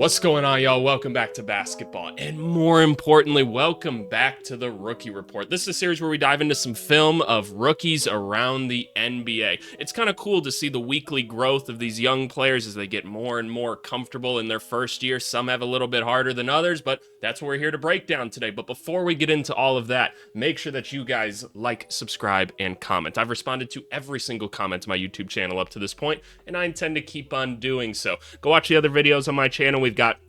What's going on, y'all? Welcome back to basketball, and more importantly, welcome back to the Rookie Report. This is a series where we dive into some film of rookies around the NBA. It's kind of cool to see the weekly growth of these young players as they get more and more comfortable in their first year. Some have a little bit harder than others, but that's what we're here to break down today. But before we get into all of that, make sure that you guys like, subscribe, and comment. I've responded to every single comment to my YouTube channel up to this point, and I intend to keep on doing so. Go watch the other videos on my channel. We've got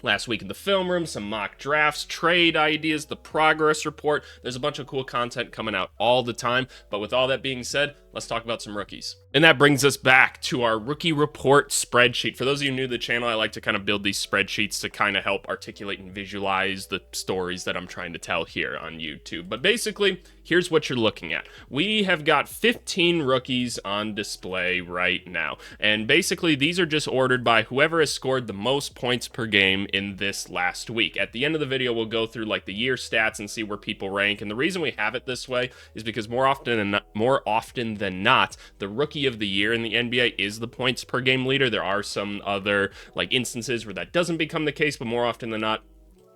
last week in the film room, some mock drafts, trade ideas, the progress report. There's a bunch of cool content coming out all the time. But with all that being said, let's talk about some rookies. And that brings us back to our rookie report spreadsheet. For those of you new to the channel, I like to kind of build these spreadsheets to kind of help articulate and visualize the stories that I'm trying to tell here on YouTube. But basically, here's what you're looking at. We have got 15 rookies on display right now. And basically, these are just ordered by whoever has scored the most points per game in this last week. At the end of the video, we'll go through like the year stats and see where people rank. And the reason we have it this way is because more often than not, the rookie of the year in the NBA is the points per game leader. There are some other like instances where that doesn't become the case, but more often than not,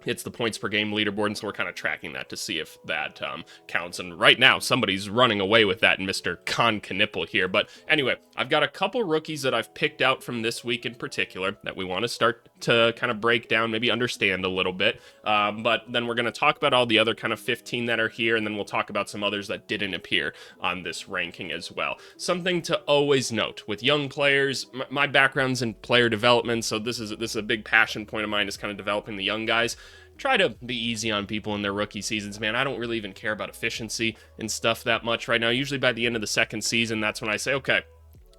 it's the points per game leaderboard, and so we're kind of tracking that to see if that counts. And right now, somebody's running away with that in Mr. Knipple here. But anyway, I've got a couple rookies that I've picked out from this week in particular that we want to start to kind of break down, maybe understand a little bit. But then we're going to talk about all the other kind of 15 that are here, and then we'll talk about some others that didn't appear on this ranking as well. Something to always note with young players, my background's in player development, so this is a big passion point of mine, is kind of developing the young guys. Try to be easy on people in their rookie seasons, man. I don't really even care about efficiency and stuff that much right now. Usually by the end of the second season, that's when I say, okay,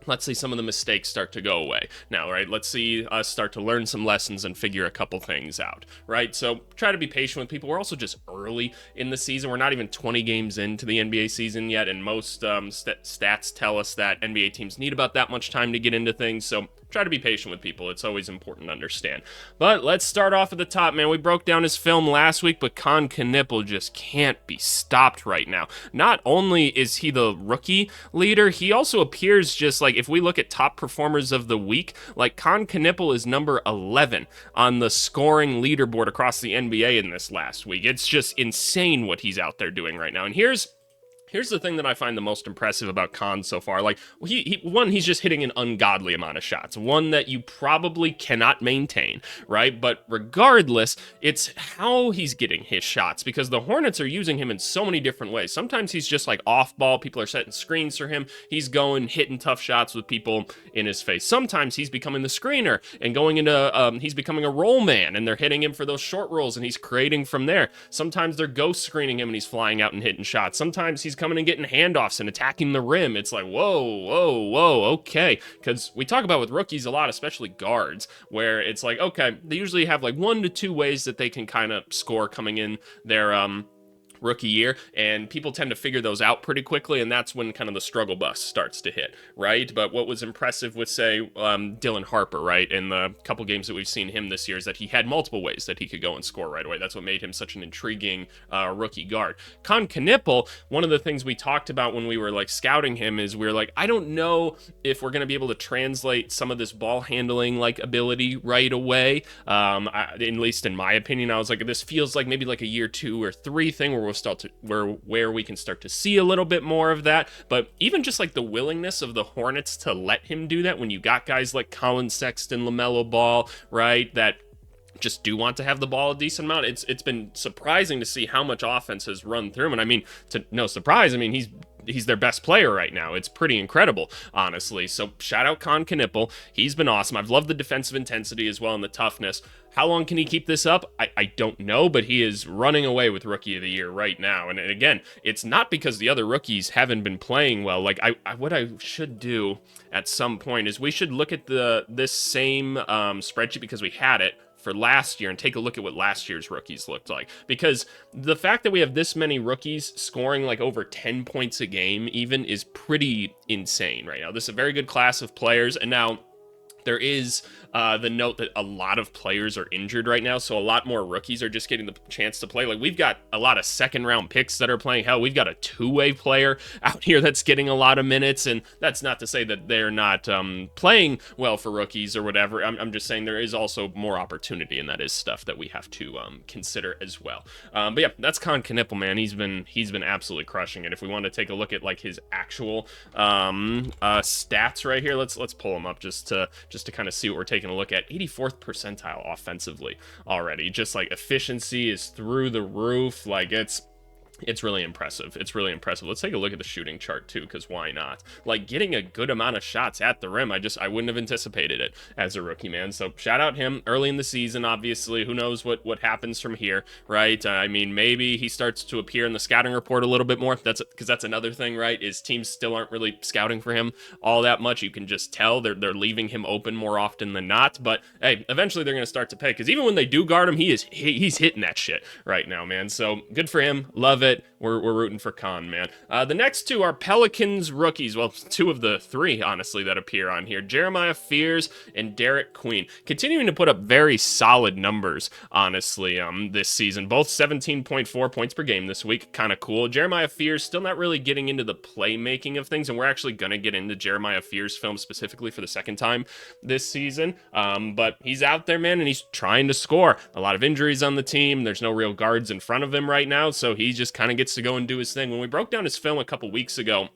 let's see some of the mistakes start to go away now, right? Let's see us start to learn some lessons and figure a couple things out, right? So try to be patient with people. We're also just early in the season. We're not even 20 games into the NBA season yet, and most stats tell us that NBA teams need about that much time to get into things. So try to be patient with people. It's always important to understand. But let's start off at the top, man. We broke down his film last week, but Knipple just can't be stopped right now. Not only is he the rookie leader, he also appears just like, if we look at top performers of the week, like Knipple is number 11 on the scoring leaderboard across the NBA in this last week. It's just insane what he's out there doing right now. And here's the thing that I find the most impressive about Khan so far. Like, he's just hitting an ungodly amount of shots. One that you probably cannot maintain, right? But regardless, it's how he's getting his shots, because the Hornets are using him in so many different ways. Sometimes he's just like off ball. People are setting screens for him. He's going, hitting tough shots with people in his face. Sometimes he's becoming the screener and going into, he's becoming a roll man, and they're hitting him for those short rolls, and he's creating from there. Sometimes they're ghost screening him, and he's flying out and hitting shots. Sometimes he's coming and getting handoffs and attacking the rim. It's like, whoa, okay. Because we talk about with rookies a lot, especially guards, where it's like, okay, they usually have like 1 to 2 ways that they can kind of score coming in their rookie year, and people tend to figure those out pretty quickly, and that's when kind of the struggle bus starts to hit, right? But what was impressive with, say, Dylan Harper, right, in the couple games that we've seen him this year, is that he had multiple ways that he could go and score right away. That's what made him such an intriguing rookie guard. Knipple, one of the things we talked about when we were like scouting him is we were like, I don't know if we're going to be able to translate some of this ball handling like ability right away. At least in my opinion, I was like, this feels like maybe like a year 2 or 3 thing where where we can start to see a little bit more of that. But even just like the willingness of the Hornets to let him do that, when you got guys like Colin Sexton, LaMelo Ball, right, that just do want to have the ball a decent amount. It's been surprising to see how much offense has run through him. And I mean, to no surprise, I mean, he's their best player right now. It's pretty incredible, honestly. So shout out Knipple. He's been awesome. I've loved the defensive intensity as well and the toughness. How long can he keep this up? I don't know, but he is running away with Rookie of the Year right now. And again, it's not because the other rookies haven't been playing well. Like, what I should do at some point is we should look at this same spreadsheet, because we had it for last year, and take a look at what last year's rookies looked like. Because the fact that we have this many rookies scoring like over 10 points a game even is pretty insane right now. This is a very good class of players, and now There is the note that a lot of players are injured right now, so a lot more rookies are just getting the chance to play. Like, we've got a lot of second-round picks that are playing. Hell, we've got a two-way player out here that's getting a lot of minutes, and that's not to say that they're not playing well for rookies or whatever. I'm just saying there is also more opportunity, and that is stuff that we have to consider as well. But yeah, that's Con Knippel, man. He's been absolutely crushing it. If we want to take a look at like his actual stats right here, let's pull him up just to kind of see what we're taking a look at. 84th percentile offensively already. Just like efficiency is through the roof. Like, it's really impressive. It's really impressive. Let's take a look at the shooting chart too, because why not? Like, getting a good amount of shots at the rim, I wouldn't have anticipated it as a rookie, man. So shout out him early in the season. Obviously, who knows what happens from here, right? I mean, maybe he starts to appear in the scouting report a little bit more. That's because that's another thing, right? Is teams still aren't really scouting for him all that much. You can just tell they're leaving him open more often than not. But hey, eventually they're going to start to pay, because even when they do guard him, he's hitting that shit right now, man. So good for him. Love it. We're rooting for Con, man. The next two are Pelicans rookies. Well, two of the three, honestly, that appear on here. Jeremiah Fears and Derek Queen. Continuing to put up very solid numbers, honestly, this season. Both 17.4 points per game this week. Kind of cool. Jeremiah Fears still not really getting into the playmaking of things, and we're actually going to get into Jeremiah Fears' film specifically for the second time this season. But he's out there, man, and he's trying to score. A lot of injuries on the team. There's no real guards in front of him right now, so he just kind of gets to go and do his thing. When we broke down his film a couple weeks ago,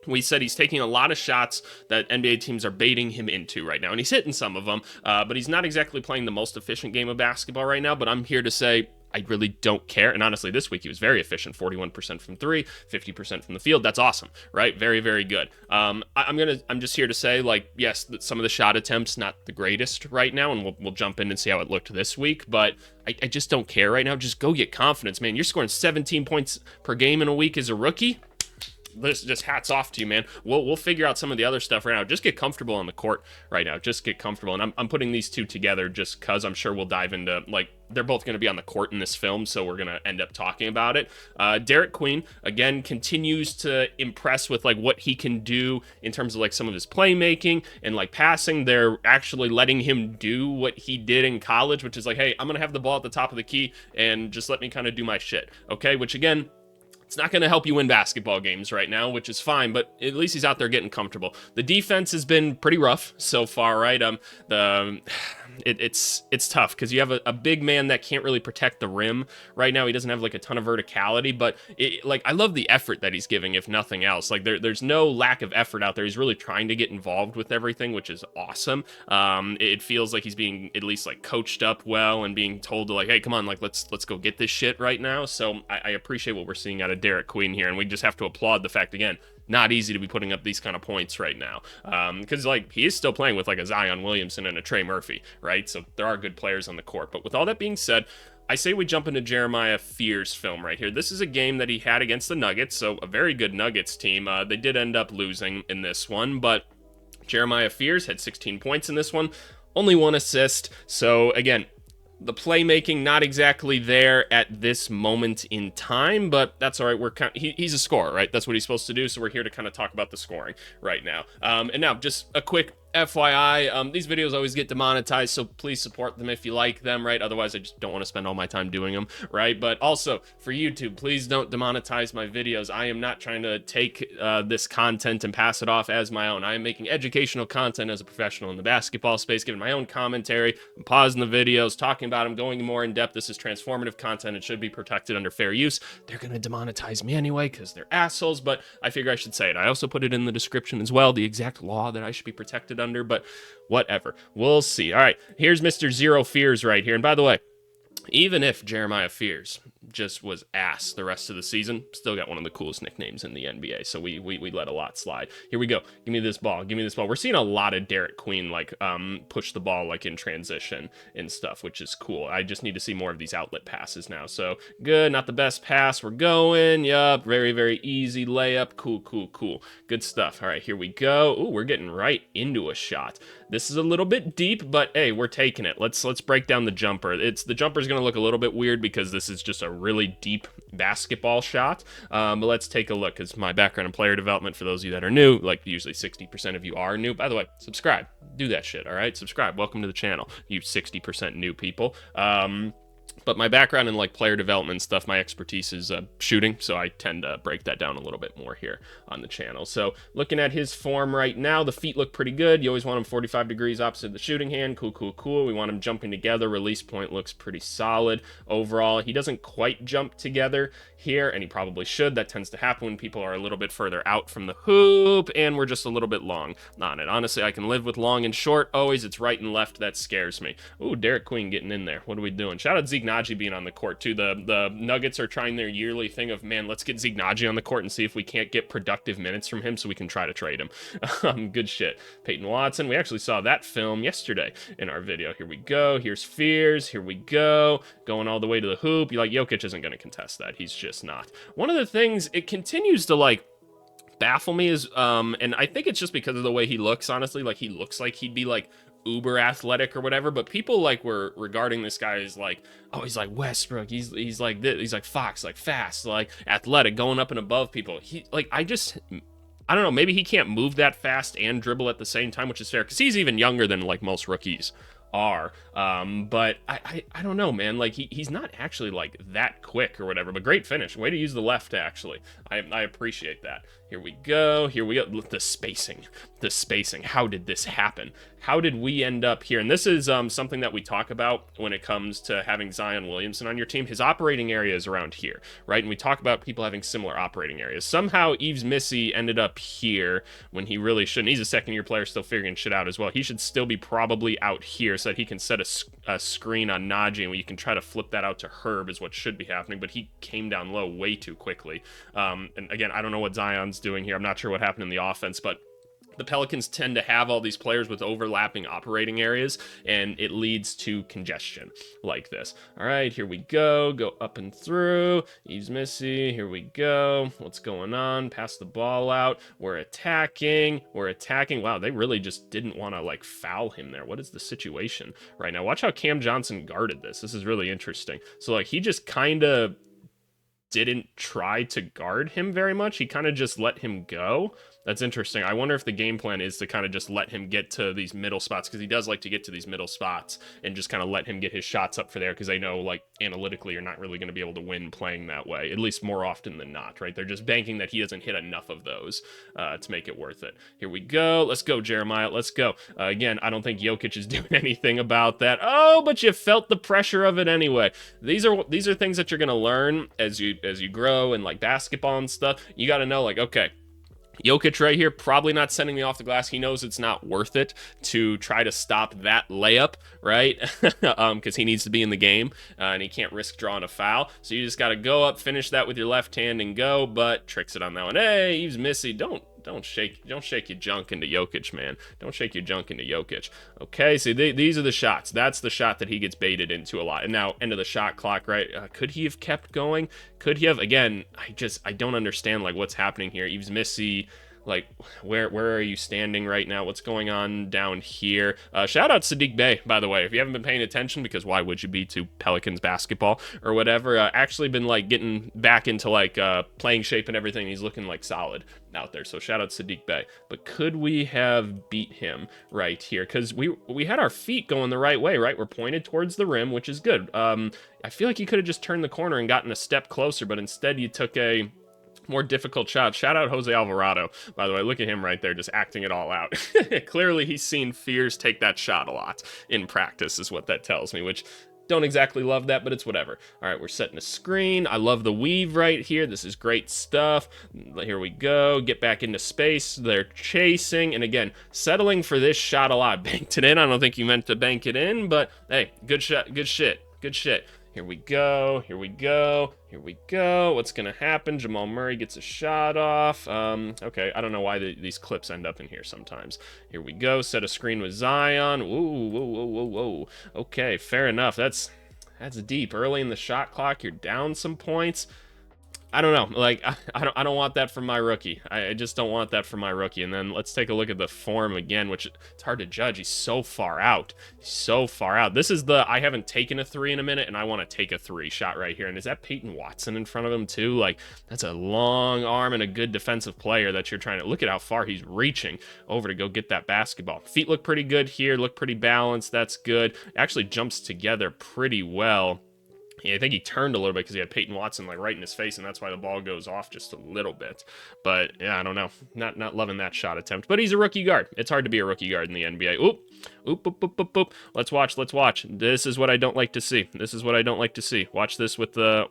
we said he's taking a lot of shots that NBA teams are baiting him into right now, and he's hitting some of them, but he's not exactly playing the most efficient game of basketball right now. But I'm here to say I really don't care. And honestly, this week he was very efficient, 41% from three, 50% from the field. That's awesome, right? Very, very good. I'm just here to say, like, yes, some of the shot attempts not the greatest right now, and we'll jump in and see how it looked this week. But I just don't care right now. Just go get confidence, man. You're scoring 17 points per game in a week as a rookie. This just hats off to you, man. We'll figure out some of the other stuff right now. Just get comfortable on the court right now. Just get comfortable. And I'm putting these two together just because I'm sure we'll dive into, like, they're both going to be on the court in this film, so we're going to end up talking about it. Derek Queen, again, continues to impress with, like, what he can do in terms of, like, some of his playmaking and, like, passing. They're actually letting him do what he did in college, which is like, hey, I'm going to have the ball at the top of the key and just let me kind of do my shit, okay? Which, again, it's not going to help you win basketball games right now, which is fine, but at least he's out there getting comfortable. The defense has been pretty rough so far, right? It's tough because you have a big man that can't really protect the rim right now. He doesn't have like a ton of verticality, but I love the effort that he's giving, if nothing else. Like there's no lack of effort out there. He's really trying to get involved with everything, which is awesome. It feels like he's being at least like coached up well and being told to like, hey, come on, like let's go get this shit right now. So I appreciate what we're seeing out of Derek Queen here, and we just have to applaud the fact, again, not easy to be putting up these kind of points right now, because like he is still playing with like a Zion Williamson and a Trey Murphy, right? So there are good players on the court. But with all that being said, I say we jump into Jeremiah Fears' film right here. This is a game that he had against the Nuggets, so a very good Nuggets team. They did end up losing in this one, but Jeremiah Fears had 16 points in this one, only 1 assist. So again, the playmaking not exactly there at this moment in time, but that's all right. He's a scorer, right? That's what he's supposed to do. So we're here to kind of talk about the scoring right now. And now just a quick FYI, these videos always get demonetized, so please support them if you like them, right? Otherwise, I just don't want to spend all my time doing them, right? But also, for YouTube, please don't demonetize my videos. I am not trying to take this content and pass it off as my own. I am making educational content as a professional in the basketball space, giving my own commentary, I'm pausing the videos, talking about them, going more in depth. This is transformative content. It should be protected under fair use. They're going to demonetize me anyway because they're assholes, but I figure I should say it. I also put it in the description as well, the exact law that I should be protected under, but whatever. We'll see. All right, here's Mr. Zero Fears right here. And by the way, even if Jeremiah Fears just was ass the rest of the season, still got one of the coolest nicknames in the NBA, so we let a lot slide. Here we go. Give me this ball. Give me this ball. We're seeing a lot of Derek Queen like push the ball like in transition and stuff, which is cool. I just need to see more of these outlet passes now. So good. Not the best pass. We're going. Yup. Very, very easy layup. Cool. Good stuff. All right, here we go. Ooh, we're getting right into a shot. This is a little bit deep, but hey, we're taking it. Let's break down the jumper. The jumper's going to look a little bit weird because this is just a really deep basketball shot. But let's take a look, because my background in player development, for those of you that are new, like usually 60% of you are new. By the way, subscribe. do that shit, all right? Subscribe. Welcome to the channel, you 60% new people. But my background in like player development stuff, my expertise is shooting, so I tend to break that down a little bit more here on the channel. So looking at his form right now, the feet look pretty good. You always want him 45 degrees opposite the shooting hand. Cool, cool, cool. We want him jumping together. Release point looks pretty solid. Overall, he doesn't quite jump together here, and he probably should. That tends to happen when people are a little bit further out from the hoop, and we're just a little bit long on it. Honestly, I can live with long and short. Always, it's right and left that scares me. Ooh, Derek Queen getting in there. What are we doing? Shout out Zeke Naji being on the court, too. The Nuggets are trying their yearly thing of, man, let's get Zeke Naji on the court and see if we can't get productive minutes from him so we can try to trade him. Good shit. Peyton Watson, we actually saw that film yesterday in our video. Here we go. Here's Fears. Here we go. Going all the way to the hoop. You like, Jokic isn't going to contest that. He's just not. One of the things, it continues to, like, baffle me is, and I think it's just because of the way he looks, honestly. Like, he looks like he'd be, like, uber athletic or whatever, but people like were regarding this guy as like, oh, he's like Westbrook, he's like this, he's like Fox, like fast, like athletic, going up and above people. He like, I don't know, maybe he can't move that fast and dribble at the same time, which is fair because he's even younger than like most rookies are. But I don't know, man. Like he's not actually like that quick or whatever, but great finish. Way to use the left, actually. I appreciate that. Here we go. Here we go. Look, the spacing. How did this happen? How did we end up here? And this is something that we talk about when it comes to having Zion Williamson on your team. His operating area is around here, right? And we talk about people having similar operating areas. Somehow Yves Missy ended up here when he really shouldn't. He's a second-year player still figuring shit out as well. He should still be probably out here so that he can set a screen on Najee, and you can try to flip that out to Herb is what should be happening, but he came down low way too quickly. And again, I don't know what Zion's doing here. I'm not sure what happened in the offense, but the Pelicans tend to have all these players with overlapping operating areas, and it leads to congestion like this. All right, here we go. Go up and through. Yves Missy. Here we go. What's going on? Pass the ball out. We're attacking. Wow, they really just didn't want to, like, foul him there. What is the situation right now? Watch how Cam Johnson guarded this. This is really interesting. So, like, he just kind of didn't try to guard him very much. He kind of just let him go. That's interesting. I wonder if the game plan is to kind of just let him get to these middle spots, because he does like to get to these middle spots, and just kind of let him get his shots up for there, because they know, like, analytically you're not really going to be able to win playing that way, at least more often than not, right? They're just banking that he doesn't hit enough of those to make it worth it. Here we go. Let's go, Jeremiah. Let's go. Again, I don't think Jokic is doing anything about that. Oh, but you felt the pressure of it anyway. These are things that you're going to learn as you grow in, like, basketball and stuff. You got to know, like, okay, Jokic right here, probably not sending me off the glass. He knows it's not worth it to try to stop that layup, right? Because he needs to be in the game, and he can't risk drawing a foul. So you just got to go up, finish that with your left hand, and go. But tricks it on that one. Hey, he's Missy. Don't shake your junk into Jokic, man. Don't shake your junk into Jokic. Okay, so these are the shots. That's the shot that he gets baited into a lot. And now, end of the shot clock, right? Could he have kept going? Could he have? Again, I don't understand, like, what's happening here. Yves Missy, like, where are you standing right now? What's going on down here? Shout out Sadiq Bey, by the way. If you haven't been paying attention, because why would you be to Pelicans basketball or whatever, actually been, like, getting back into, like, playing shape and everything. He's looking, like, solid out there. So shout out Sadiq Bey. But could we have beat him right here? Because we had our feet going the right way, right? We're pointed towards the rim, which is good. I feel like you could have just turned the corner and gotten a step closer, but instead you took a more difficult shot. Shout out Jose Alvarado, by the way. Look at him right there, just acting it all out. Clearly he's seen Fears take that shot a lot in practice, is what that tells me, which don't exactly love that, but it's whatever. All right, we're setting a screen. I love the weave right here. This is great stuff. Here we go. Get back into space. They're chasing, and again, settling for this shot a lot. Banked it in. I don't think you meant to bank it in, but hey, good shot. Good shit. Good shit. Here we go. Here we go. Here we go. What's going to happen? Jamal Murray gets a shot off. Okay, I don't know why these clips end up in here sometimes. Here we go. Set a screen with Zion. Ooh, whoa, whoa, whoa, whoa. Okay, fair enough. That's deep. Early in the shot clock, you're down some points. I don't know. Like, I don't want that from my rookie. I just don't want that from my rookie. And then let's take a look at the form again, which it's hard to judge. He's so far out. He's so far out. This is the I haven't taken a 3 in a minute, and I want to take a 3 shot right here. And is that Peyton Watson in front of him, too? Like, that's a long arm and a good defensive player that you're trying to look at how far he's reaching over to go get that basketball. Feet look pretty good here, look pretty balanced. That's good. Actually jumps together pretty well. Yeah, I think he turned a little bit because he had Peyton Watson like right in his face, and that's why the ball goes off just a little bit. But yeah, I don't know. Not loving that shot attempt. But he's a rookie guard. It's hard to be a rookie guard in the NBA. Oop, oop, oop, oop, oop, oop. Let's watch. Let's watch. This is what I don't like to see. This is what I don't like to see. Watch this with the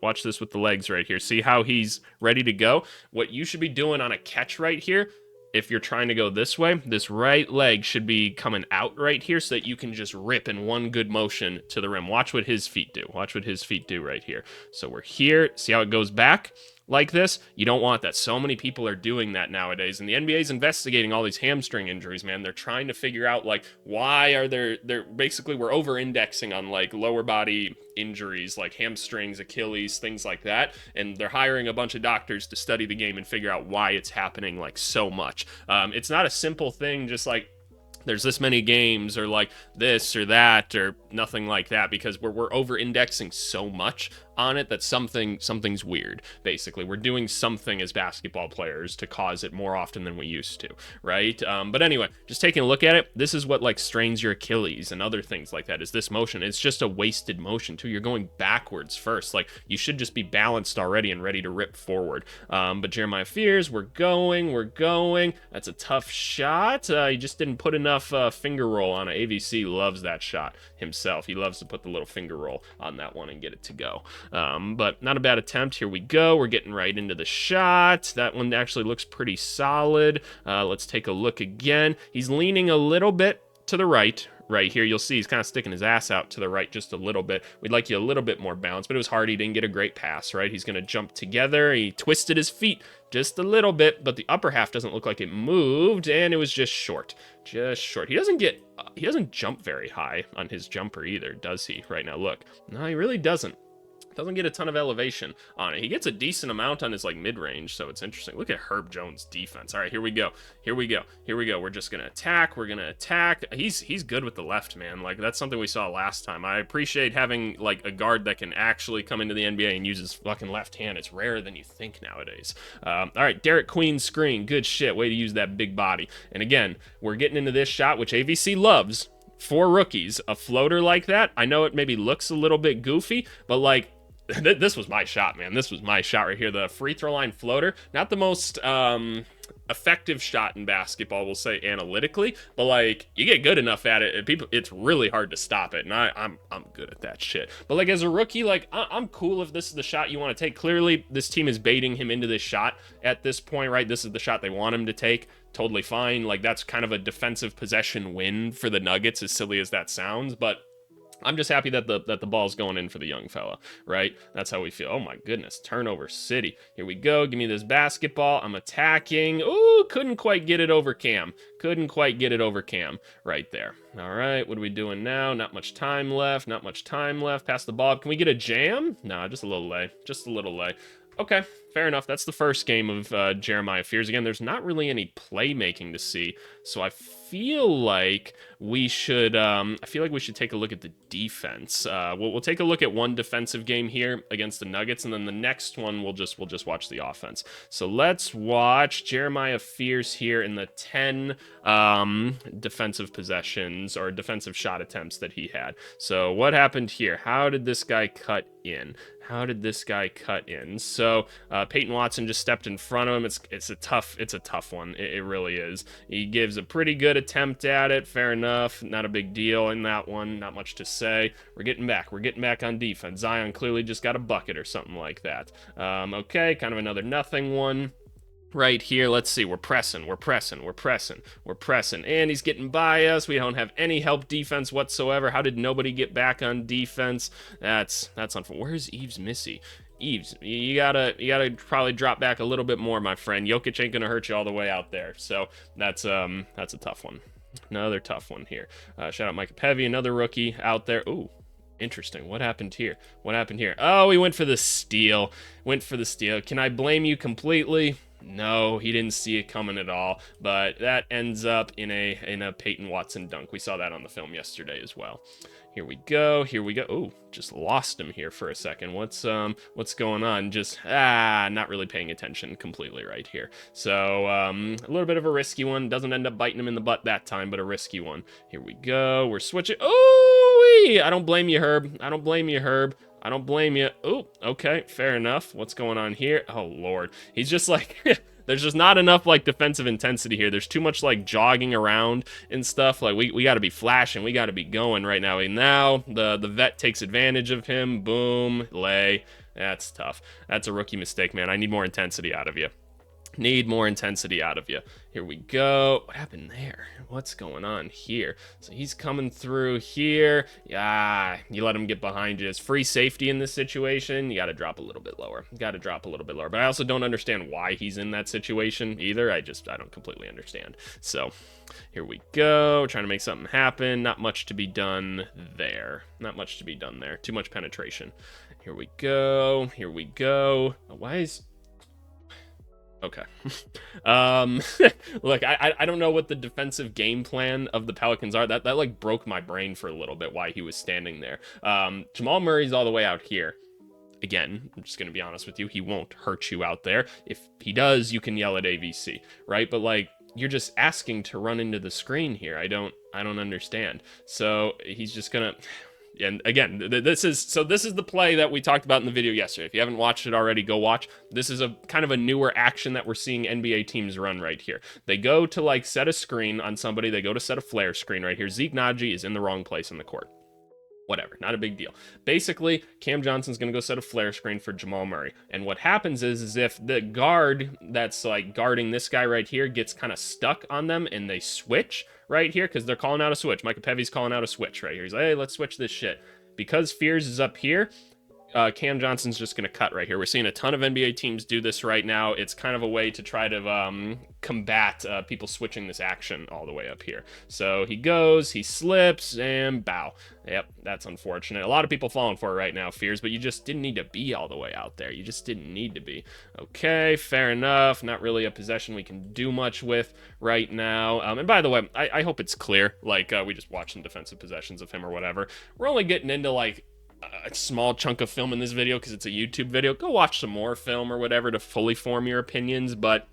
legs right here. See how he's ready to go. What you should be doing on a catch right here, if you're trying to go this way, this right leg should be coming out right here so that you can just rip in one good motion to the rim. Watch what his feet do. Watch what his feet do right here. So we're here. See how it goes back? Like this, you don't want that. So many people are doing that nowadays, and the NBA is investigating all these hamstring injuries, man. They're trying to figure out, like, why are they're basically, we're over-indexing on, like, lower body injuries, like hamstrings, Achilles, things like that, and they're hiring a bunch of doctors to study the game and figure out why it's happening, like, so much. It's not a simple thing, just like, there's this many games or like this or that or nothing like that, because we're over indexing so much on it that something's weird. Basically, we're doing something as basketball players to cause it more often than we used to, right? But anyway, just taking a look at it, this is what like strains your Achilles and other things like that, is this motion. It's just a wasted motion too. You're going backwards first. Like, you should just be balanced already and ready to rip forward. But Jeremiah Fears, we're going. That's a tough shot. He just didn't put enough finger roll on it. AVC loves that shot himself. He loves to put the little finger roll on that one and get it to go. But not a bad attempt. Here we go. We're getting right into the shot. That one actually looks pretty solid. Let's take a look again. He's leaning a little bit to the right here. You'll see he's kind of sticking his ass out to the right just a little bit. We'd like you a little bit more balance, but it was hard. He didn't get a great pass, right? He's going to jump together. He twisted his feet just a little bit, but the upper half doesn't look like it moved, and it was just short. Just short. He doesn't jump very high on his jumper either, does he? Right now, look. No, he really doesn't. Doesn't get a ton of elevation on it. He gets a decent amount on his like mid-range, so it's interesting. Look at Herb Jones' defense. All right, here we go. We're just gonna attack. He's good with the left, man. Like, that's something we saw last time. I appreciate having like a guard that can actually come into the NBA and use his fucking left hand. It's rarer than you think nowadays. All right, Derek Queen's screen. Good shit. Way to use that big body. And again, we're getting into this shot, which AVC loves. For rookies, a floater like that, I know it maybe looks a little bit goofy, but like, this was my shot, man. This was my shot right here. The free throw line floater, not the most effective shot in basketball, we'll say analytically, but like, you get good enough at it, it's really hard to stop it, and I'm good at that shit. But like, as a rookie, like, I'm cool if this is the shot you want to take. Clearly, this team is baiting him into this shot at this point, right? This is the shot they want him to take. Totally fine. Like, that's kind of a defensive possession win for the Nuggets, as silly as that sounds, but I'm just happy that the ball's going in for the young fella, right? That's how we feel. Oh my goodness, turnover city. Here we go. Give me this basketball. I'm attacking. Ooh, couldn't quite get it over Cam. Right there. All right, what are we doing now? Not much time left. Pass the ball. Can we get a jam? Nah, just a little lay. Okay, fair enough. That's the first game of Jeremiah Fears. Again, there's not really any playmaking to see, so I feel like we should take a look at the defense. We'll take a look at one defensive game here against the Nuggets, and then the next one we'll just watch the offense. So let's watch Jeremiah Fears here in the 10 defensive possessions or defensive shot attempts that he had. So what happened here? How did this guy cut in? So Peyton Watson just stepped in front of him. It's a tough one. It really is. He gives a pretty good attempt at it. Fair enough. Not a big deal in that one. Not much to say. We're getting back on defense. Zion clearly just got a bucket or something like that. Okay, kind of another nothing one. Right here, let's see, we're pressing, and he's getting by us. We don't have any help defense whatsoever. How did nobody get back on defense? That's unfortunate. Where's Yves Missy? Yves, you gotta probably drop back a little bit more, my friend. Jokic ain't gonna hurt you all the way out there. So that's a tough one. Another tough one here. Shout out Micah Pevy, another rookie out there. Ooh. Interesting. What happened here? What happened here? Oh, he went for the steal. Went for the steal. Can I blame you completely? No, he didn't see it coming at all. But that ends up in a Peyton Watson dunk. We saw that on the film yesterday as well. Here we go. Here we go. Oh, just lost him here for a second. What's going on? Just not really paying attention completely right here. So a little bit of a risky one. Doesn't end up biting him in the butt that time, but a risky one. Here we go. We're switching. Oh, I don't blame you, Herb. I don't blame you, Herb. I don't blame you. Oh, okay, fair enough. What's going on here? Oh, Lord. He's just like, there's just not enough, like, defensive intensity here. There's too much, like, jogging around and stuff. Like, we got to be flashing. We got to be going right now. And now the vet takes advantage of him. Boom, lay. That's tough. That's a rookie mistake, man. I need more intensity out of you. Need more intensity out of you. Here we go. What happened there? What's going on here? So he's coming through here. Yeah, you let him get behind you. It's free safety in this situation. You got to drop a little bit lower. Got to drop a little bit lower. But I also don't understand why he's in that situation either. I don't completely understand. So here we go. Trying to make something happen. Not much to be done there. Not much to be done there. Too much penetration. Here we go. Here we go. Why is... Okay. Look, I don't know what the defensive game plan of the Pelicans are. That like broke my brain for a little bit why he was standing there. Jamal Murray's all the way out here. Again, I'm just going to be honest with you. He won't hurt you out there. If he does, you can yell at AVC, right? But like, you're just asking to run into the screen here. I don't understand. So he's just going to... And again, this is the play that we talked about in the video yesterday. If you haven't watched it already, go watch. This is a kind of a newer action that we're seeing NBA teams run right here. They go to like set a screen on somebody. They go to set a flare screen right here. Zeke Naji is in the wrong place in the court. Whatever, not a big deal. Basically, Cam Johnson's going to go set a flare screen for Jamal Murray. And what happens is if the guard that's like guarding this guy right here gets kind of stuck on them and they switch right here, because they're calling out a switch. Micah Pevy's calling out a switch right here. He's like, hey, let's switch this shit. Because Fears is up here, Cam Johnson's just going to cut right here. We're seeing a ton of NBA teams do this right now. It's kind of a way to try to combat people switching this action all the way up here. So he goes, he slips, and bow. Yep, that's unfortunate. A lot of people falling for it right now, Fears, but you just didn't need to be all the way out there. You just didn't need to be. Okay, fair enough. Not really a possession we can do much with right now. And by the way, I hope it's clear. Like, we just watched some defensive possessions of him or whatever. We're only getting into, like, a small chunk of film in this video because it's a YouTube video. Go watch some more film or whatever to fully form your opinions, but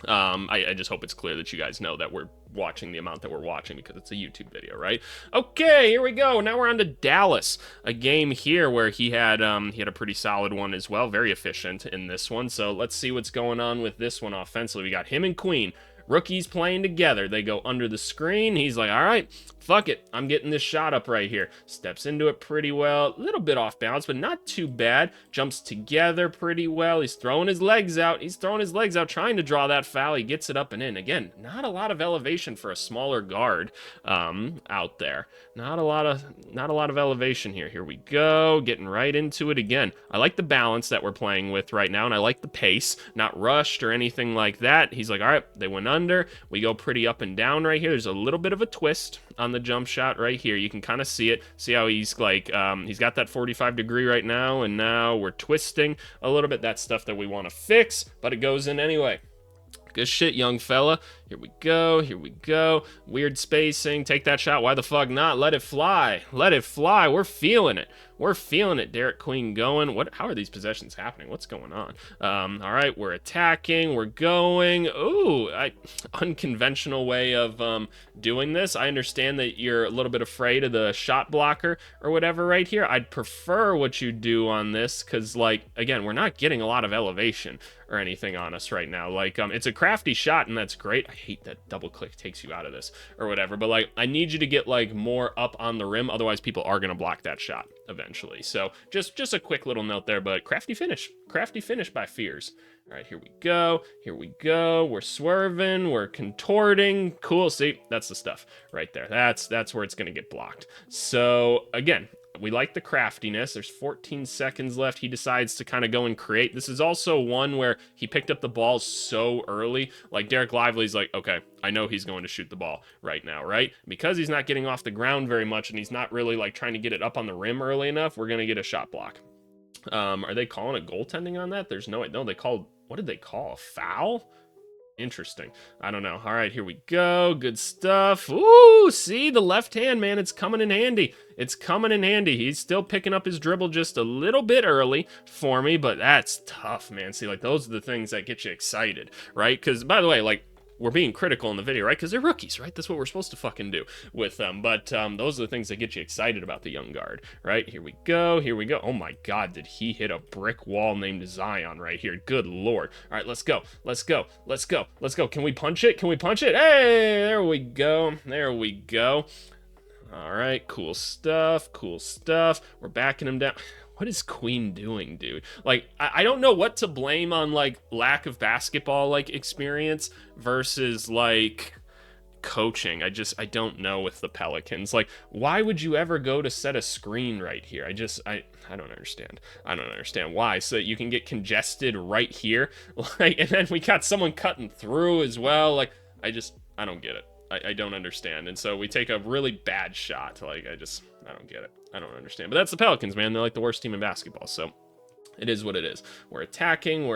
I just hope it's clear that you guys know that we're watching the amount that we're watching because it's a YouTube video, right? Okay, here we go. Now we're on to Dallas, a game here where he had a pretty solid one as well, very efficient in this one. So let's see what's going on with this one offensively. We got him and Queen. Rookies playing together. They go under the screen. He's like, all right, fuck it. I'm getting this shot up right here. Steps into it pretty well. A little bit off balance, but not too bad. Jumps together pretty well. He's throwing his legs out. Trying to draw that foul. He gets it up and in. Again, not a lot of elevation for a smaller guard out there. Not a lot of elevation here. Here we go. Getting right into it again. I like the balance that we're playing with right now, and I like the pace. Not rushed or anything like that. He's like, all right, they went under. We go pretty up and down right here. There's a little bit of a twist on the jump shot right here. You can kind of see it. See how he's like, he's got that 45 degree right now, and now we're twisting a little bit. That's stuff that we want to fix, but it goes in anyway. Good shit, young fella. Here we go. Here we go. Weird spacing. Take that shot. Why the fuck not? Let it fly. Let it fly. We're feeling it. We're feeling it. Derek Queen going. How are these possessions happening? What's going on? All right, we're attacking. We're going. Ooh, unconventional way of doing this. I understand that you're a little bit afraid of the shot blocker or whatever right here. I'd prefer what you do on this because, like, again, we're not getting a lot of elevation or anything on us right now. Like, it's a crafty shot, and that's great. I hate that double click takes you out of this or whatever, but, like, I need you to get, like, more up on the rim. Otherwise, people are going to block that shot eventually. So just a quick little note there, but crafty finish by Fears. All right, here we go. Here we go. We're swerving. We're contorting. Cool. See, that's the stuff right there. That's where it's going to get blocked. So again, we like the craftiness. There's 14 seconds left. He decides to kind of go and create. This is also one where he picked up the ball so early. Like Derek Lively's like, okay, I know he's going to shoot the ball right now, right? Because he's not getting off the ground very much and he's not really like trying to get it up on the rim early enough, we're going to get a shot block. Are they calling a goaltending on that? There's no, they called, what did they call? A foul? Interesting. I don't know. All right, here we go. Good stuff. Ooh, see the left hand, man. It's coming in handy. It's coming in handy. He's still picking up his dribble just a little bit early for me, but that's tough, man. See, like those are the things that get you excited, right? Because, by the way, like, we're being critical in the video, right? Because they're rookies, right? That's what we're supposed to fucking do with them. But those are the things that get you excited about the young guard, right? Here we go. Here we go. Oh my God, did he hit a brick wall named Zion right here? Good Lord. All right, let's go. Let's go. Let's go. Let's go. Can we punch it? Can we punch it? Hey, there we go. There we go. All right, cool stuff. Cool stuff. We're backing him down. What is Queen doing, dude? Like, I don't know what to blame on, like, lack of basketball, like, experience versus, like, coaching. I don't know with the Pelicans. Like, why would you ever go to set a screen right here? I don't understand. I don't understand why. So that you can get congested right here. Like, and then we got someone cutting through as well. Like, I don't get it. I don't understand. And so we take a really bad shot. Like, I don't get it. I don't understand. But that's the Pelicans, man. They're like the worst team in basketball. So it is what it is. We're attacking.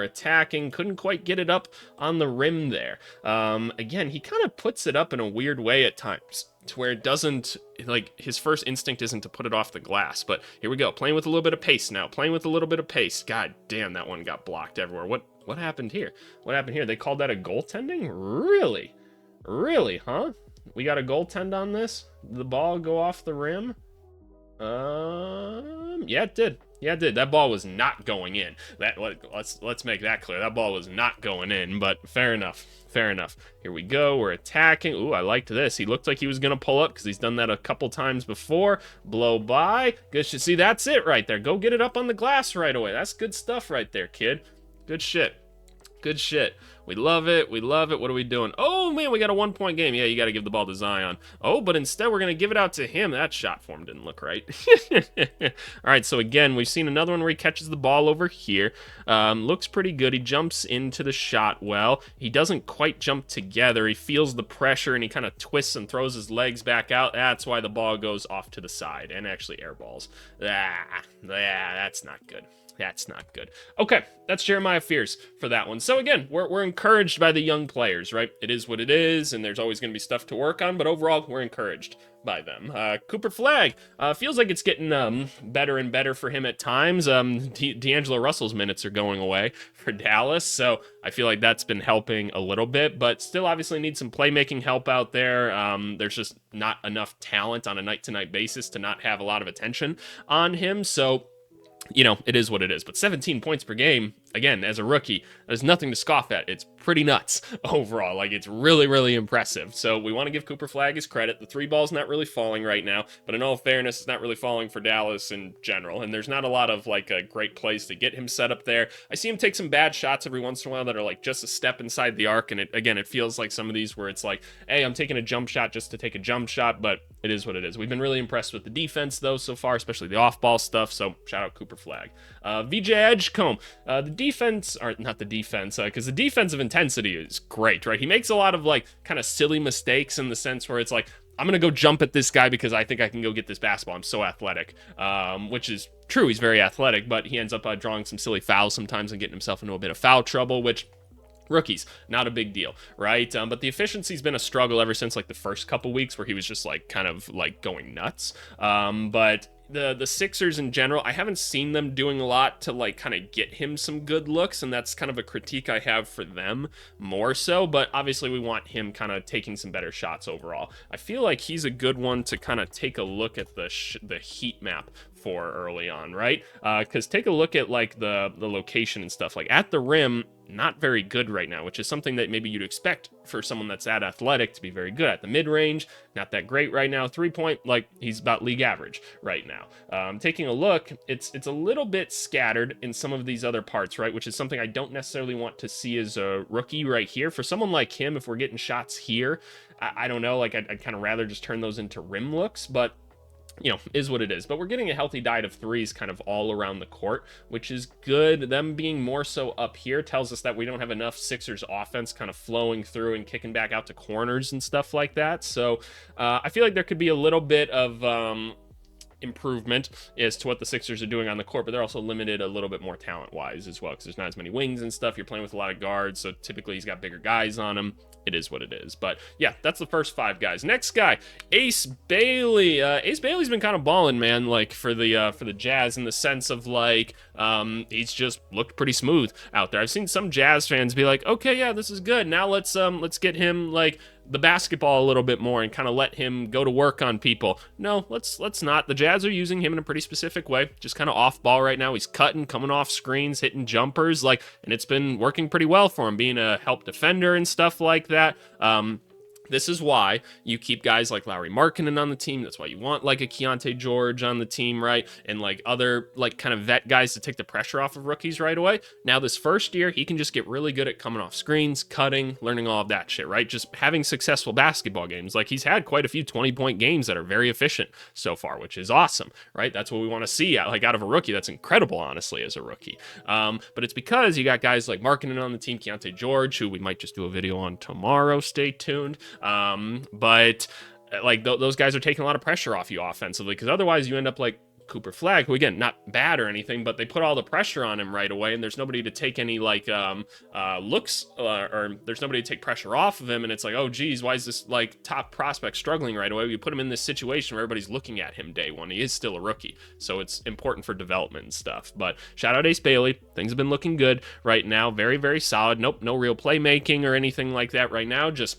Couldn't quite get it up on the rim there. Again, he kind of puts it up in a weird way at times to where it doesn't, like, his first instinct isn't to put it off the glass. But here we go. Playing with a little bit of pace now. God damn, that one got blocked everywhere. What happened here? What happened here? They called that a goaltending? Really? Really, huh? We got a goaltend on this? The ball go off the rim? Yeah, it did. Yeah, it did. That ball was not going in. Let's make that clear. That ball was not going in, but fair enough. Fair enough. Here we go. We're attacking. Ooh, I liked this. He looked like he was going to pull up because he's done that a couple times before. Blow by. Good shit. See, that's it right there. Go get it up on the glass right away. That's good stuff right there, kid. Good shit. Good shit. We love it. We love it. What are we doing? Oh, man, we got a 1-point game. Yeah, you got to give the ball to Zion. Oh, but instead we're going to give it out to him. That shot form didn't look right. All right, so again, we've seen another one where he catches the ball over here. Looks pretty good. He jumps into the shot well. He doesn't quite jump together. He feels the pressure, and he kind of twists and throws his legs back out. That's why the ball goes off to the side and actually airballs. That's not good. That's not good. Okay, that's Jeremiah Fears for that one. So again, we're encouraged by the young players, right? It is what it is, and there's always going to be stuff to work on, but overall, we're encouraged by them. Cooper Flagg feels like it's getting better and better for him at times. D'Angelo Russell's minutes are going away for Dallas, so I feel like that's been helping a little bit, but still obviously needs some playmaking help out there. There's just not enough talent on a night-to-night basis to not have a lot of attention on him, so you know, it is what it is. But 17 points per game, again, as a rookie, there's nothing to scoff at. It's pretty nuts overall. Like, it's really, really impressive. So we want to give Cooper Flagg his credit. The three ball's not really falling right now, but in all fairness, it's not really falling for Dallas in general. And there's not a lot of, like, great plays to get him set up there. I see him take some bad shots every once in a while that are, like, just a step inside the arc. And it feels like some of these where it's like, hey, I'm taking a jump shot just to take a jump shot, but it is what it is. We've been really impressed with the defense, though, so far, especially the off-ball stuff. So shout out Cooper Flagg. VJ Edgecombe, the defense, or not the defense, because the defensive intensity is great, right? He makes a lot of, like, kind of silly mistakes in the sense where it's like, I'm going to go jump at this guy because I think I can go get this basketball. I'm so athletic, which is true. He's very athletic, but he ends up drawing some silly fouls sometimes and getting himself into a bit of foul trouble, which rookies, not a big deal, right? But the efficiency's been a struggle ever since, like, the first couple weeks where he was just, like, kind of, like, going nuts. But the Sixers in general, I haven't seen them doing a lot to, like, kind of get him some good looks, and that's kind of a critique I have for them more so, but obviously we want him kind of taking some better shots overall. I feel like he's a good one to kind of take a look at the heat map for early on, right? Because take a look at, like, the location and stuff. Like, at the rim, not very good right now, which is something that maybe you'd expect for someone that's that athletic to be very good at. The mid-range, not that great right now. 3-point, like, he's about league average right now. Taking a look, it's a little bit scattered in some of these other parts, right? Which is something I don't necessarily want to see as a rookie right here. For someone like him, if we're getting shots here, I don't know, like, I'd kind of rather just turn those into rim looks, but is what it is. But we're getting a healthy diet of threes kind of all around the court, which is good. Them being more so up here tells us that we don't have enough Sixers offense kind of flowing through and kicking back out to corners and stuff like that. So I feel like there could be a little bit of improvement as to what the Sixers are doing on the court, but they're also limited a little bit more talent-wise as well, because there's not as many wings and stuff. You're playing with a lot of guards, so typically he's got bigger guys on him. It is what it is. But yeah, that's the first 5 guys. Next guy, Ace Bailey. Ace Bailey's been kind of balling, man, like for the Jazz, in the sense of like he's just looked pretty smooth out there. I've seen some Jazz fans be like, okay, yeah, this is good. Now let's get him like the basketball a little bit more and kind of let him go to work on people. No, let's not. The Jazz are using him in a pretty specific way, just kind of off ball right now. He's cutting, coming off screens, hitting jumpers, like, and it's been working pretty well for him, being a help defender and stuff like that. This is why you keep guys like Lauri Markkanen on the team. That's why you want like a Keontae George on the team, right? And like other like kind of vet guys to take the pressure off of rookies right away. Now this first year, he can just get really good at coming off screens, cutting, learning all of that shit, right? Just having successful basketball games. Like he's had quite a few 20-point games that are very efficient so far, which is awesome, right? That's what we want to see out of a rookie. That's incredible, honestly, as a rookie. But it's because you got guys like Markkanen on the team, Keontae George, who we might just do a video on tomorrow. Stay tuned. But like those guys are taking a lot of pressure off you offensively, because otherwise you end up like Cooper Flagg, who again, not bad or anything, but they put all the pressure on him right away, and there's nobody to take any like looks or there's nobody to take pressure off of him, and it's like, oh geez, why is this like top prospect struggling right away? We put him in this situation where everybody's looking at him day one. He is still a rookie, so it's important for development and stuff. But shout out Ace Bailey. Things have been looking good right now. Very, very solid. Nope, no real playmaking or anything like that right now. Just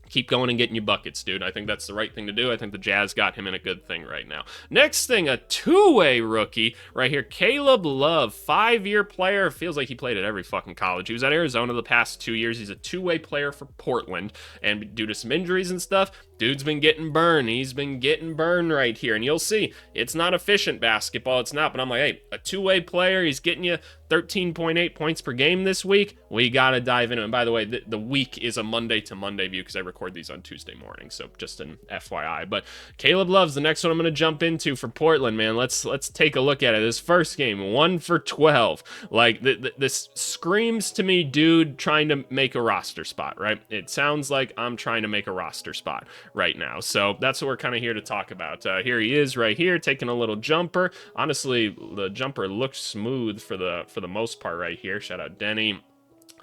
keep going and getting you buckets, dude. I think that's the right thing to do. I think the Jazz got him in a good thing right now. Next thing, a two-way rookie right here, Caleb Love, 5-year player. Feels like he played at every fucking college. He was at Arizona the past 2 years. He's a two-way player for Portland, and due to some injuries and stuff, dude's been getting burned. He's been getting burned right here, and you'll see it's not efficient basketball. It's not, but I'm like, hey, a two-way player, he's getting you 13.8 points per game this week. We gotta dive into it. And by the way, the week is a Monday to Monday view, because I record these on Tuesday morning, so just an FYI. But Caleb Love's the next one I'm gonna jump into for Portland, man. Let's take a look at it. This first game, 1 for 12. Like this screams to me, dude, trying to make a roster spot, right? It sounds like I'm trying to make a roster spot right now. So that's what we're kind of here to talk about. Here he is right here, taking a little jumper. Honestly, the jumper looks smooth for the most part right here. Shout out Denny.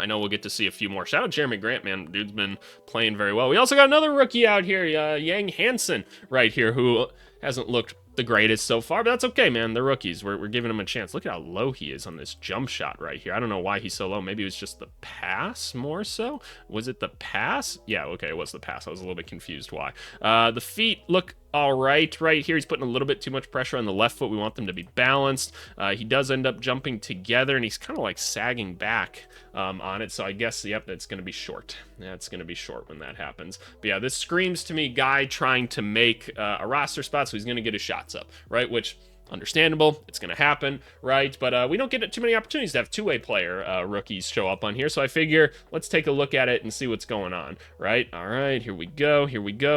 I know we'll get to see a few more. Shout out Jeremy Grant, man. Dude's been playing very well. We also got another rookie out here, Yang Hansen right here, who hasn't looked the greatest so far, but that's okay, man. They're rookies. We're giving him a chance. Look at how low he is on this jump shot right here. I don't know why he's so low. Maybe it was just the pass more so. Was it the pass? Yeah, okay, it was the pass. I was a little bit confused why. The feet look all right here. He's putting a little bit too much pressure on the left foot. We want them to be balanced. He does end up jumping together, and he's kind of like sagging back on it. So I guess, yep, that's going to be short. That's going to be short when that happens. But yeah, this screams to me guy trying to make a roster spot, so he's going to get his shots up, right? Which, understandable, it's going to happen, right? But we don't get too many opportunities to have two-way player rookies show up on here, so I figure let's take a look at it and see what's going on, right? All right, here we go,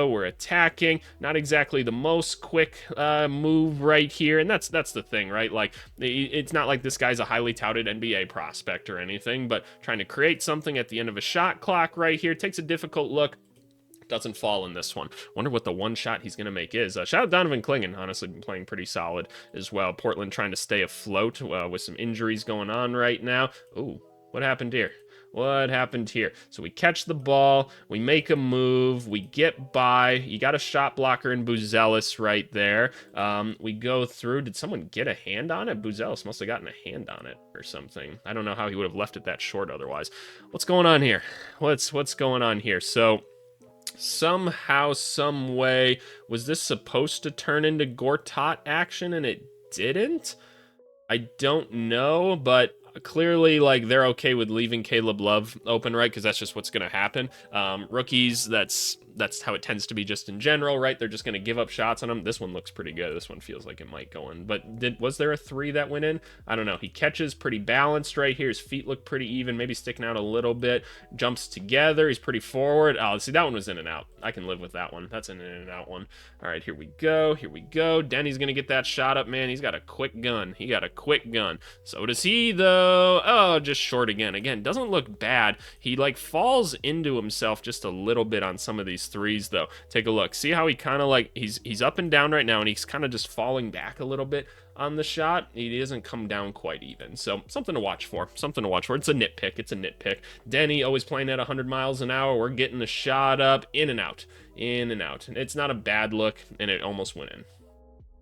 we're attacking. Not exactly the most quick move right here, and that's the thing, right? Like, it's not like this guy's a highly touted NBA prospect or anything, but trying to create something at the end of a shot clock right here, takes a difficult look. Doesn't fall in this one. Wonder what the one shot he's going to make is. Shout out Donovan Clingan. Honestly, been playing pretty solid as well. Portland trying to stay afloat with some injuries going on right now. Ooh, what happened here? What happened here? So we catch the ball, we make a move, we get by. You got a shot blocker in Buzelis right there. We go through. Did someone get a hand on it? Buzelis must have gotten a hand on it or something. I don't know how he would have left it that short otherwise. What's going on here? What's going on here? So somehow, some way, was this supposed to turn into Gortat action and it didn't? I don't know, but clearly, like, they're okay with leaving Caleb Love open, right? Because that's just what's going to happen. Rookies, that's That's how it tends to be just in general, right? They're just going to give up shots on him. This one looks pretty good. This one feels like it might go in. But was there a 3 that went in? I don't know. He catches pretty balanced right here. His feet look pretty even, maybe sticking out a little bit. Jumps together. He's pretty forward. Oh, see, that one was in and out. I can live with that one. That's an in and out one. All right, here we go. Here we go. Denny's going to get that shot up, man. He's got a quick gun. He got a quick gun. So does he, though. Oh, just short again. Again, doesn't look bad. He, like, falls into himself just a little bit on some of these threes, though. Take a look. See how he kind of, like, he's up and down right now, and he's kind of just falling back a little bit on the shot. He doesn't come down quite even. So something to watch for. Something to watch for. It's a nitpick. It's a nitpick. Denny always playing at 100 miles an hour. We're getting the shot up. In and out. In and out. It's not a bad look, and it almost went in.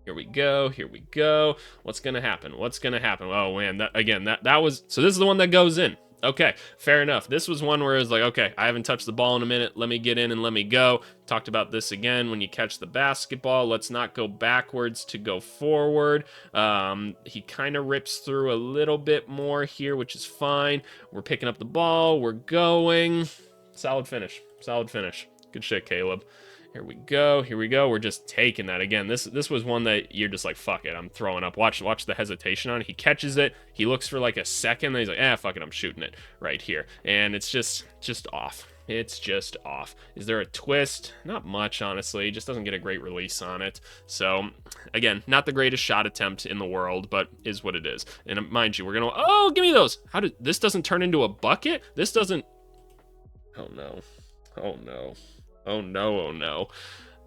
Here we go. Here we go. What's going to happen? What's going to happen? Oh, man. That was... So this is the one that goes in. Okay, fair enough. This was one where it was like, okay, I haven't touched the ball in a minute. Let me get in and let me go. Talked about this again. When you catch the basketball, let's not go backwards to go forward. He kind of rips through a little bit more here, which is fine. We're picking up the ball. We're going. Solid finish. Solid finish. Good shit, Caleb. Here we go. Here we go. We're just taking that again. This was one that you're just like, fuck it, I'm throwing up. Watch the hesitation on it. He catches it. He looks for like a second. Then he's like, fuck it, I'm shooting it right here. And it's just off. It's just off. Is there a twist? Not much, honestly. He just doesn't get a great release on it. So, again, not the greatest shot attempt in the world, but is what it is. And mind you, we're gonna. Oh, give me those. This doesn't turn into a bucket? This doesn't. Oh no. Oh no. Oh no, oh no.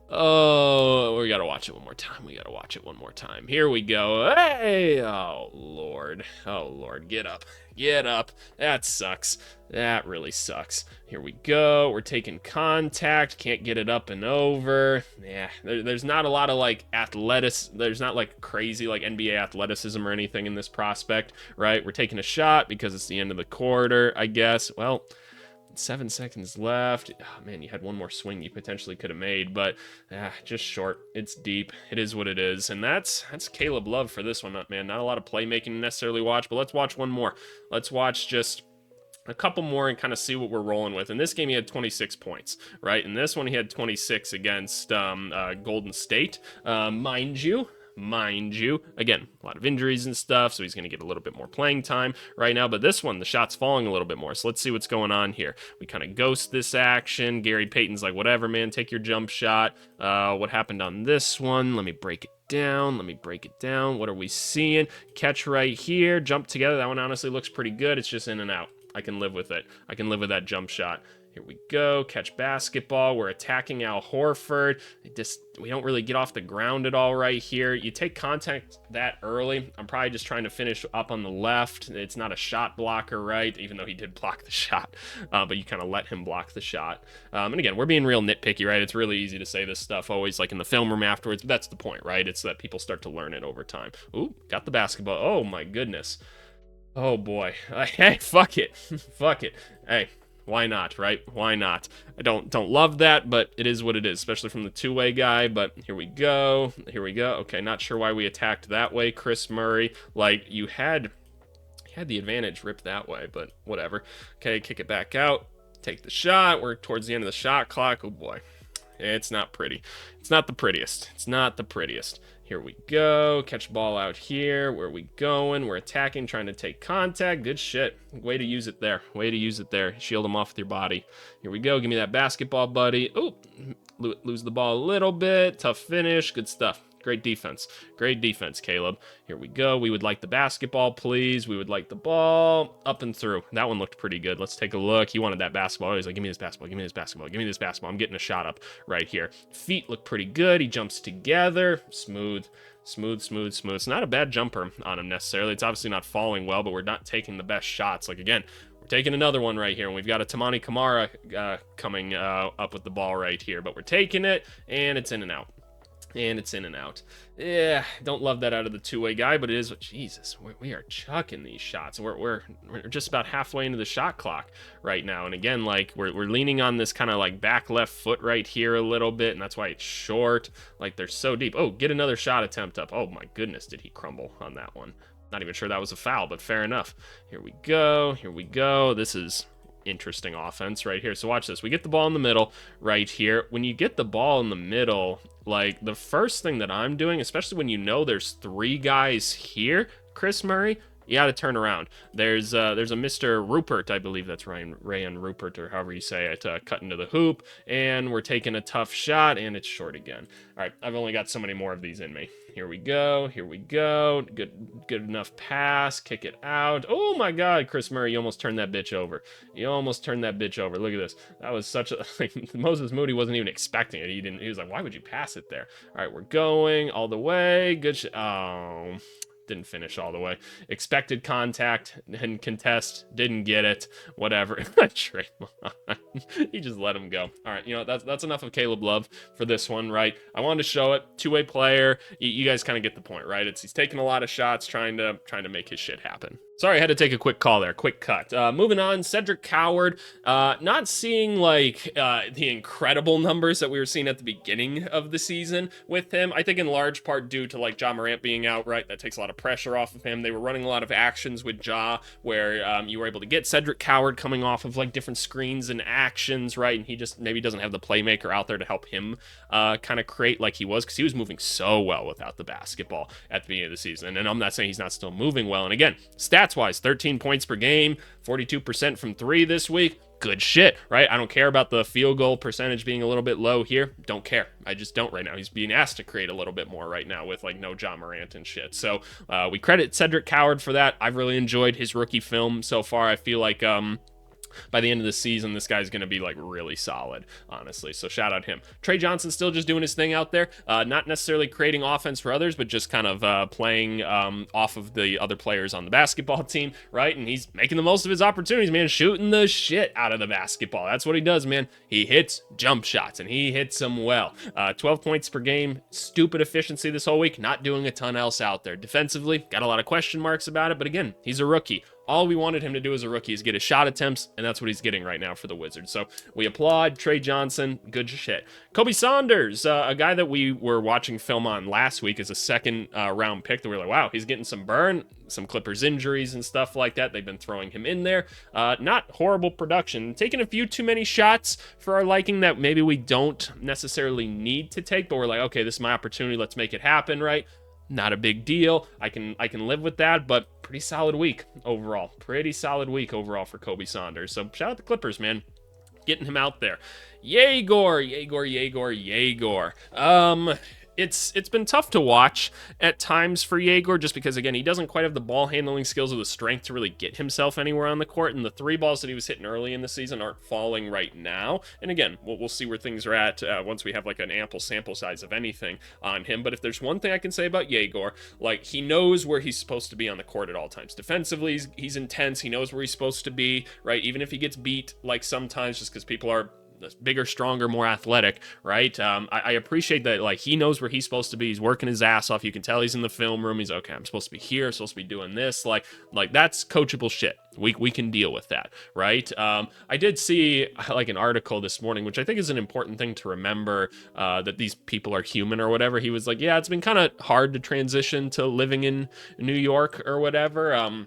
Oh, we gotta watch it one more time. We gotta watch it one more time. Here we go. Hey! Oh, Lord. Oh, Lord. Get up. Get up. That sucks. That really sucks. Here we go. We're taking contact. Can't get it up and over. Yeah, there's not a lot of, like, there's not, like, crazy, like, NBA athleticism or anything in this prospect, right? We're taking a shot because it's the end of the quarter, I guess. Well... 7 seconds left. Oh, man, you had one more swing you potentially could have made, but just short. It's deep. It is what it is, and that's Caleb Love for this one, man. Not a lot of playmaking to necessarily watch, but let's watch one more. Let's watch just a couple more and kind of see what we're rolling with. In this game, he had 26 points, right? In this one, he had 26 against Golden State, mind you. Again, a lot of injuries and stuff, so he's going to get a little bit more playing time right now, but this one, the shot's falling a little bit more, so let's see what's going on here. We kind of ghost this action. Gary Payton's like, whatever, man, take your jump shot. What happened on this one? Let me break it down. What are we seeing? Catch right here, jump together. That one honestly looks pretty good. It's just in and out. I can live with it. I can live with that jump shot. Here we go, catch basketball. We're attacking Al Horford. We don't really get off the ground at all right here. You take contact that early. I'm probably just trying to finish up on the left. It's not a shot blocker, right? Even though he did block the shot, but you kind of let him block the shot. And again, we're being real nitpicky, right? It's really easy to say this stuff always like in the film room afterwards, but that's the point, right? It's that people start to learn it over time. Ooh, got the basketball. Oh my goodness. Oh boy. Hey, fuck it. Fuck it. Hey. Why not, right? Why not? I don't love that, but it is what it is, especially from the two-way guy, but here we go. Here we go. Okay, not sure why we attacked that way, Chris Murray. Like, you had the advantage ripped that way, but whatever. Okay, kick it back out. Take the shot. We're towards the end of the shot clock. Oh, boy. It's not pretty. It's not the prettiest. It's not the prettiest. Here we go. Catch ball out here. Where are we going? We're attacking, trying to take contact. Good shit. Way to use it there. Way to use it there. Shield him off with your body. Here we go. Give me that basketball, buddy. Oh, lose the ball a little bit. Tough finish. Good stuff. Great defense. Great defense, Caleb. Here we go. We would like the basketball, please. We would like the ball. Up and through. That one looked pretty good. Let's take a look. He wanted that basketball. He's like, give me this basketball. Give me this basketball. Give me this basketball. I'm getting a shot up right here. Feet look pretty good. He jumps together. Smooth. It's not a bad jumper on him necessarily. It's obviously not falling well, but we're not taking the best shots. Like, again, we're taking another one right here, and we've got a Tamani Kamara coming up with the ball right here, but we're taking it, and it's in and out. Yeah, don't love that out of the two-way guy, but it is what, Jesus, we are chucking these shots. We're just about halfway into the shot clock right now, and again, like, we're leaning on this kind of like back left foot right here a little bit, and that's why it's short. Like, they're so deep. Oh, get another shot attempt up. Oh my goodness, did he crumble on that one? Not even sure that was a foul, but fair enough. Here we go. This is interesting offense right here. So watch this. We get the ball in the middle right here. When you get the ball in the middle, like the first thing that I'm doing, especially when you know there's 3 guys here, Chris Murray, you got to turn around. There's a Mr. Rupert, I believe that's Ryan Rupert, or however you say it, cut into the hoop, and we're taking a tough shot, and it's short again. All right, I've only got so many more of these in me. Here we go. Good enough pass. Kick it out. Oh my God, Chris Murray, you almost turned that bitch over. Look at this. That was such a like, Moses Moody wasn't even expecting it. He was like, why would you pass it there? All right, we're going all the way. Good. Oh. Didn't finish all the way. Expected contact and contest. Didn't get it. Whatever. Draymond. He just let him go. All right, you know, that's enough of Caleb Love for this one, right? I wanted to show it. Two-way player. You guys kind of get the point, right? He's taking a lot of shots, trying to make his shit happen. Sorry, I had to take a quick call there. Quick cut. Moving on, Cedric Coward. Not seeing like the incredible numbers that we were seeing at the beginning of the season with him. I think in large part due to like Ja Morant being out, right? That takes a lot of pressure off of him. They were running a lot of actions with Ja where you were able to get Cedric Coward coming off of like different screens and actions, right? And he just maybe doesn't have the playmaker out there to help him kind of create like he was, because he was moving so well without the basketball at the beginning of the season. And I'm not saying he's not still moving well. And again, stats-wise, 13 points per game, 42% from 3 this week. Good shit, right? I don't care about the field goal percentage being a little bit low here. Don't care. I just don't right now. He's being asked to create a little bit more right now with like no Ja Morant and shit. So we credit Cedric Coward for that. I've really enjoyed his rookie film so far. I feel like by the end of the season, this guy's going to be like really solid, honestly. So shout out him. Trey Johnson still just doing his thing out there. Not necessarily creating offense for others, but just kind of playing off of the other players on the basketball team, right? And he's making the most of his opportunities, man. Shooting the shit out of the basketball. That's what he does, man. He hits jump shots, and he hits them well. 12 points per game. Stupid efficiency this whole week. Not doing a ton else out there. Defensively, got a lot of question marks about it, but again, he's a rookie. All we wanted him to do as a rookie is get his shot attempts, and that's what he's getting right now for the Wizards. So we applaud Trey Johnson. Good shit. Kobe Saunders, a guy that we were watching film on last week as a second round pick that we were like, wow, he's getting some burn, some Clippers injuries and stuff like that. They've been throwing him in there. Not horrible production. Taking a few too many shots for our liking that maybe we don't necessarily need to take, but we're like, okay, this is my opportunity. Let's make it happen, right? Not a big deal. I can live with that, but pretty solid week overall. Pretty solid week overall for Kobe Saunders. So shout out the Clippers, man. Getting him out there. Yegor. It's been tough to watch at times for Yegor just because, again, he doesn't quite have the ball handling skills or the strength to really get himself anywhere on the court, and the 3 balls that he was hitting early in the season aren't falling right now. And again, we'll see where things are at once we have like an ample sample size of anything on him. But if there's one thing I can say about Yegor, like he knows where he's supposed to be on the court at all times. Defensively, he's intense. He knows where he's supposed to be, right? Even if he gets beat like sometimes just because people are bigger, stronger, more athletic, right? I appreciate that, like, he knows where he's supposed to be. He's working his ass off. You can tell he's in the film room. He's okay, I'm supposed to be here, supposed to be doing this. Like that's coachable shit. We can deal with that, right? I did see like an article this morning, which I think is an important thing to remember, that these people are human or whatever. He was like, yeah, it's been kind of hard to transition to living in New York or whatever.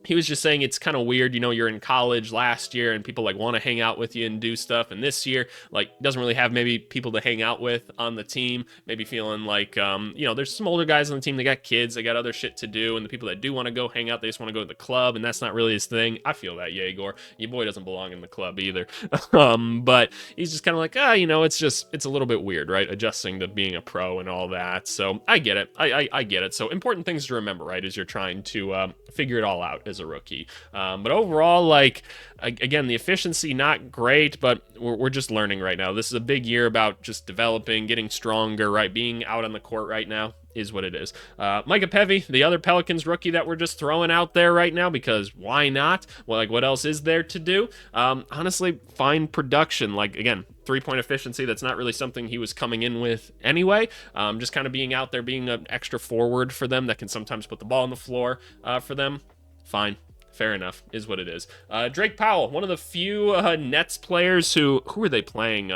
He was just saying it's kind of weird, you know, you're in college last year and people like want to hang out with you and do stuff, and this year like doesn't really have maybe people to hang out with on the team, maybe feeling like you know, there's some older guys on the team, they got kids, they got other shit to do, and the people that do want to go hang out, they just want to go to the club, and that's not really his thing. I feel that, Yegor, your boy doesn't belong in the club either. But he's just kind of like, you know, it's a little bit weird, right, adjusting to being a pro and all that. So I get it. I get it. So important things to remember, right, as you're trying to figure it all out as a rookie. But overall, like, again, the efficiency not great, but we're just learning right now. This is a big year about just developing, getting stronger, right? Being out on the court right now is what it is. Micah Pevy, the other Pelicans rookie that we're just throwing out there right now because why not? Well, like, what else is there to do? Honestly, fine production. Like, again, 3-point efficiency, that's not really something he was coming in with anyway. Just kind of being out there, being an extra forward for them that can sometimes put the ball on the floor for them. Fine. Fair enough, is what it is. Drake Powell, one of the few Nets players who are they playing?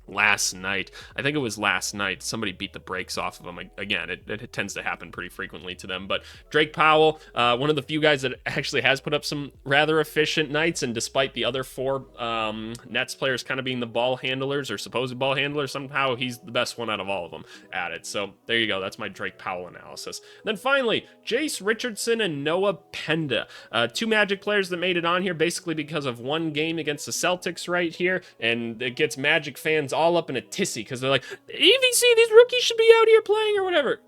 last night. I think it was last night. Somebody beat the brakes off of him. Again, it tends to happen pretty frequently to them. But Drake Powell, one of the few guys that actually has put up some rather efficient nights. And despite the other four Nets players kind of being the ball handlers or supposed ball handlers, somehow he's the best one out of all of them at it. So there you go. That's my Drake Powell analysis. And then finally, Jace Richardson and Noah Penda. Two Magic players that made it on here basically because of one game against the Celtics right here. And it gets Magic fans all up in a tizzy because they're like, AVC, these rookies should be out here playing or whatever.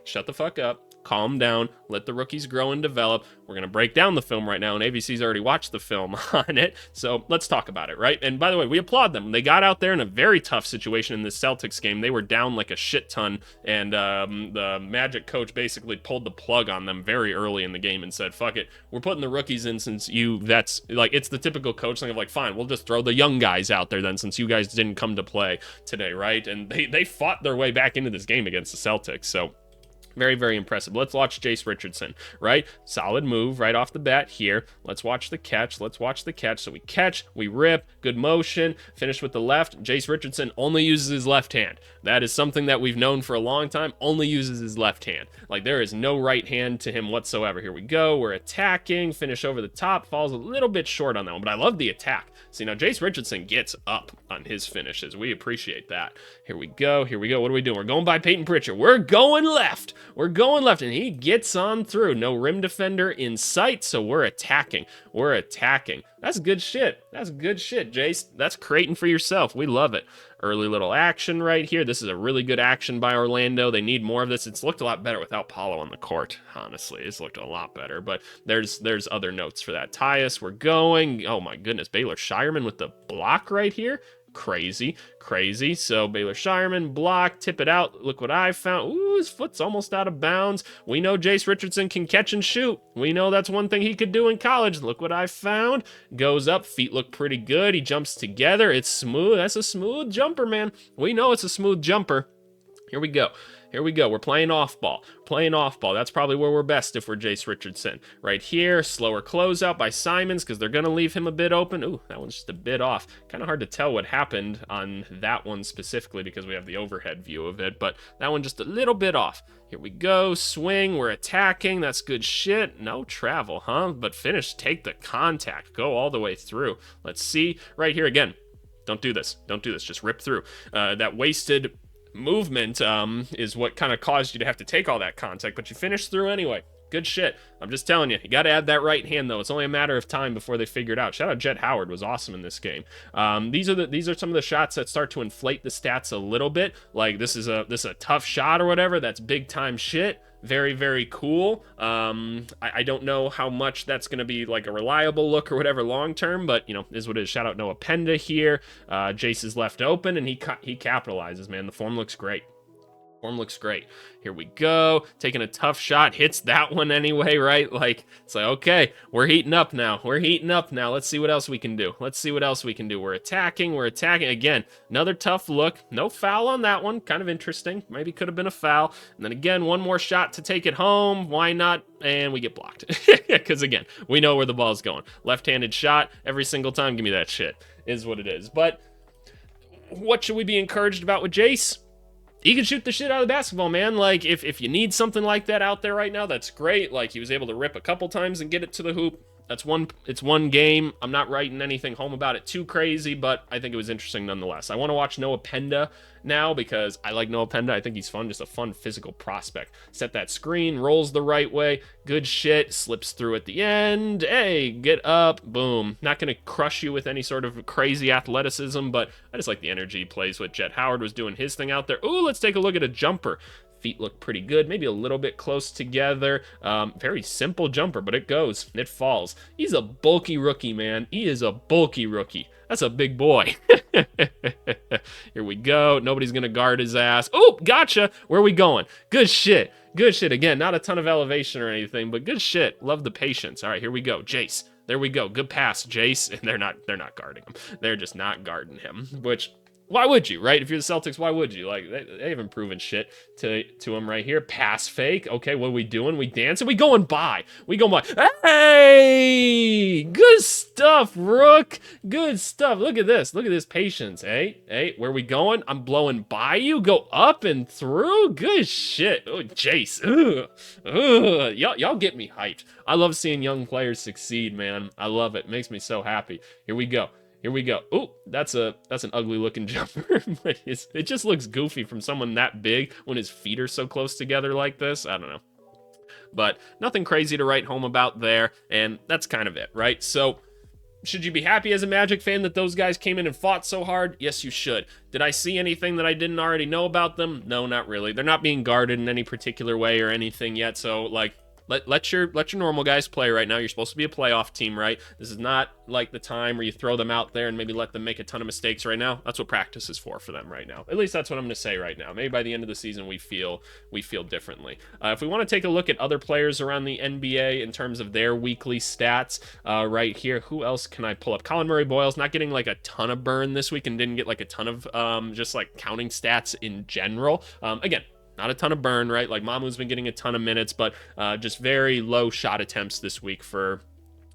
Shut the fuck up. Calm down. Let the rookies grow and develop. We're going to break down the film right now, and AVC's already watched the film on it, so let's talk about it, right? And by the way, we applaud them. They got out there in a very tough situation in the Celtics game. They were down like a shit ton, and the Magic coach basically pulled the plug on them very early in the game and said, fuck it, we're putting the rookies in since that's, like, it's the typical coach thing of like, fine, we'll just throw the young guys out there then since you guys didn't come to play today, right? And they fought their way back into this game against the Celtics, so very, very impressive. Let's watch Jace Richardson, right? Solid move right off the bat here. Let's watch the catch. Let's watch the catch. So we catch, we rip, good motion, finish with the left. Jace Richardson only uses his left hand. That is something that we've known for a long time, only uses his left hand. Like, there is no right hand to him whatsoever. Here we go. We're attacking, finish over the top, falls a little bit short on that one, but I love the attack. See, now Jace Richardson gets up on his finishes. We appreciate that. Here we go. Here we go. What are we doing? We're going by Peyton Pritchard. We're going left. We're going left, and he gets on through. No rim defender in sight, so we're attacking. We're attacking. That's good shit. That's good shit, Jace. That's creating for yourself. We love it. Early little action right here. This is a really good action by Orlando. They need more of this. It's looked a lot better without Paulo on the court, honestly. It's looked a lot better, but there's other notes for that. Tyus, we're going. Oh, my goodness. Baylor Shireman with the block right here. Crazy, crazy. So Baylor Shireman, block, tip it out. Look what I found. Ooh, his foot's almost out of bounds. We know Jace Richardson can catch and shoot. We know that's one thing he could do in college. Look what I found. Goes up, feet look pretty good. He jumps together. It's smooth. That's a smooth jumper, man. We know it's a smooth jumper. Here we go. Here we go. We're playing off ball. Playing off ball. That's probably where we're best if we're Jace Richardson. Right here, slower closeout by Simons because they're going to leave him a bit open. Ooh, that one's just a bit off. Kind of hard to tell what happened on that one specifically because we have the overhead view of it, but that one just a little bit off. Here we go. Swing. We're attacking. That's good shit. No travel, huh? But finish. Take the contact. Go all the way through. Let's see. Right here again. Don't do this. Don't do this. Just rip through. That wasted movement is what kind of caused you to have to take all that contact, but you finished through anyway. Good shit. I'm just telling you got to add that right hand though. It's only a matter of time before they figure it out. Shout out Jet Howard, was awesome in this game. These are some of the shots that start to inflate the stats a little bit. Like this is a tough shot or whatever. That's big time shit. Very, very cool. I don't know how much that's going to be like a reliable look or whatever long term, but you know, is what it is. Shout out Noah Penda here. Jace is left open and he capitalizes, man. The form looks great. Form looks great. Here we go. Taking a tough shot. Hits that one anyway, right? Like, it's like, okay, we're heating up now. We're heating up now. Let's see what else we can do. Let's see what else we can do. We're attacking. We're attacking. Again, another tough look. No foul on that one. Kind of interesting. Maybe could have been a foul. And then again, one more shot to take it home. Why not? And we get blocked. Because again, we know where the ball's going. Left-handed shot every single time. Give me that shit. Is what it is. But what should we be encouraged about with Jace? He can shoot the shit out of the basketball, man. Like, if you need something like that out there right now, that's great. Like, he was able to rip a couple times and get it to the hoop. It's one game. I'm not writing anything home about it too crazy, but I think it was interesting nonetheless. I want to watch Noah Penda now because I like Noah Penda. I think he's fun, just a fun physical prospect. Set that screen, rolls the right way, good shit, slips through at the end. Hey, get up, boom. Not going to crush you with any sort of crazy athleticism, but I just like the energy he plays with. Jet Howard was doing his thing out there. Ooh, let's take a look at a jumper. Feet look pretty good, maybe a little bit close together. Very simple jumper, but it goes, it falls. He's a bulky rookie, man. He is a bulky rookie. That's a big boy. Here we go. Nobody's going to guard his ass. Oh, gotcha. Where are we going? Good shit. Good shit. Again, not a ton of elevation or anything, but good shit. Love the patience. All right, here we go. Jace. There we go. Good pass, Jace. And they're not guarding him. They're just not guarding him, which why would you, right? If you're the Celtics, why would you? Like, they haven't proven shit to him right here. Pass fake. Okay, what are we doing? We dancing? We going by. We going by. Hey! Good stuff, Rook. Good stuff. Look at this. Look at this patience. Hey, where we going? I'm blowing by you. Go up and through. Good shit. Oh, Jace. Ugh. Y'all get me hyped. I love seeing young players succeed, man. I love it. Makes me so happy. Here we go. Here we go. Oh, that's an ugly looking jumper, but it just looks goofy from someone that big when his feet are so close together like this. I don't know. But nothing crazy to write home about there, and that's kind of it, right? So, should you be happy as a Magic fan that those guys came in and fought so hard? Yes, you should. Did I see anything that I didn't already know about them? No, not really. They're not being guarded in any particular way or anything yet, so, like, let your normal guys play right now. You're supposed to be a playoff team, right? This is not like the time where you throw them out there and maybe let them make a ton of mistakes right now. That's what practice is for them right now. At least that's what I'm going to say right now. Maybe by the end of the season we feel differently. If we want to take a look at other players around the NBA in terms of their weekly stats, right here, who else can I pull up? Colin Murray-Boyle's not getting like a ton of burn this week and didn't get like a ton of just like counting stats in general. Again, not a ton of burn, right? Like Mamu's been getting a ton of minutes, but just very low shot attempts this week for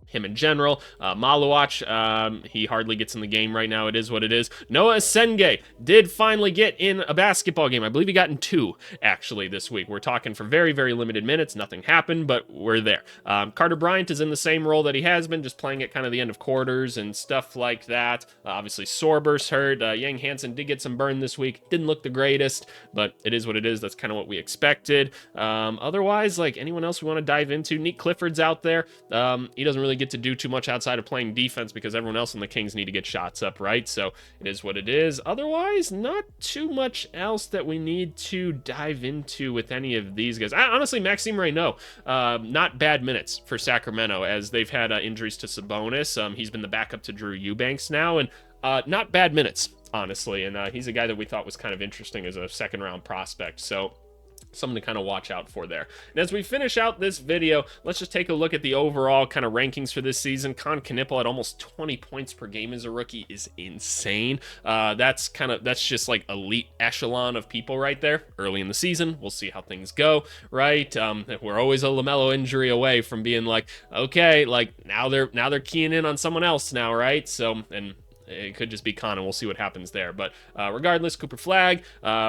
him in general. Maluach, he hardly gets in the game right now. It is what it is. Noah Senge did finally get in a basketball game. I believe he got in 2, actually, this week. We're talking for very, very limited minutes. Nothing happened, but we're there. Carter Bryant is in the same role that he has been, just playing at kind of the end of quarters and stuff like that. Obviously, Sorber's hurt. Yang Hansen did get some burn this week. Didn't look the greatest, but it is what it is. That's kind of what we expected. Otherwise, like anyone else we want to dive into, Nick Clifford's out there. He doesn't really get to do too much outside of playing defense because everyone else on the Kings need to get shots up, right? So it is what it is. Otherwise, not too much else that we need to dive into with any of these guys. Honestly, Maxime Reynaud, not bad minutes for Sacramento as they've had injuries to Sabonis. He's been the backup to Drew Eubanks now, and not bad minutes, honestly. And he's a guy that we thought was kind of interesting as a second-round prospect. So something to kind of watch out for there. And as we finish out this video, let's just take a look at the overall kind of rankings for this season. Con Knipple at almost 20 points per game as a rookie is insane. That's just like elite echelon of people right there. Early in the season, we'll see how things go, right? We're always a LaMelo injury away from being like, okay, like now they're keying in on someone else now, right? So, and it could just be Con, and we'll see what happens there. But regardless, Cooper Flagg,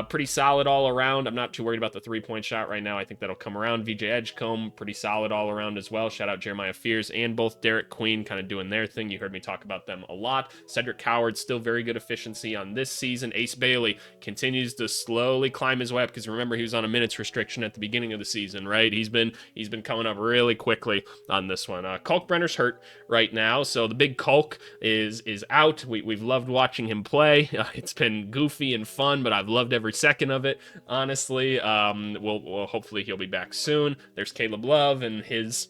pretty solid all around. I'm not too worried about the three-point shot right now. I think that'll come around. VJ Edgecombe, pretty solid all around as well. Shout out Jeremiah Fears and both Derek Queen kind of doing their thing. You heard me talk about them a lot. Cedric Coward, still very good efficiency on this season. Ace Bailey continues to slowly climb his way up because remember, he was on a minutes restriction at the beginning of the season, right? He's been coming up really quickly on this one. Kalkbrenner's hurt right now, so the big Kalk is out. We've loved watching him play. It's been goofy and fun, but I've loved every second of it, honestly. We'll hopefully he'll be back soon. There's Caleb Love and his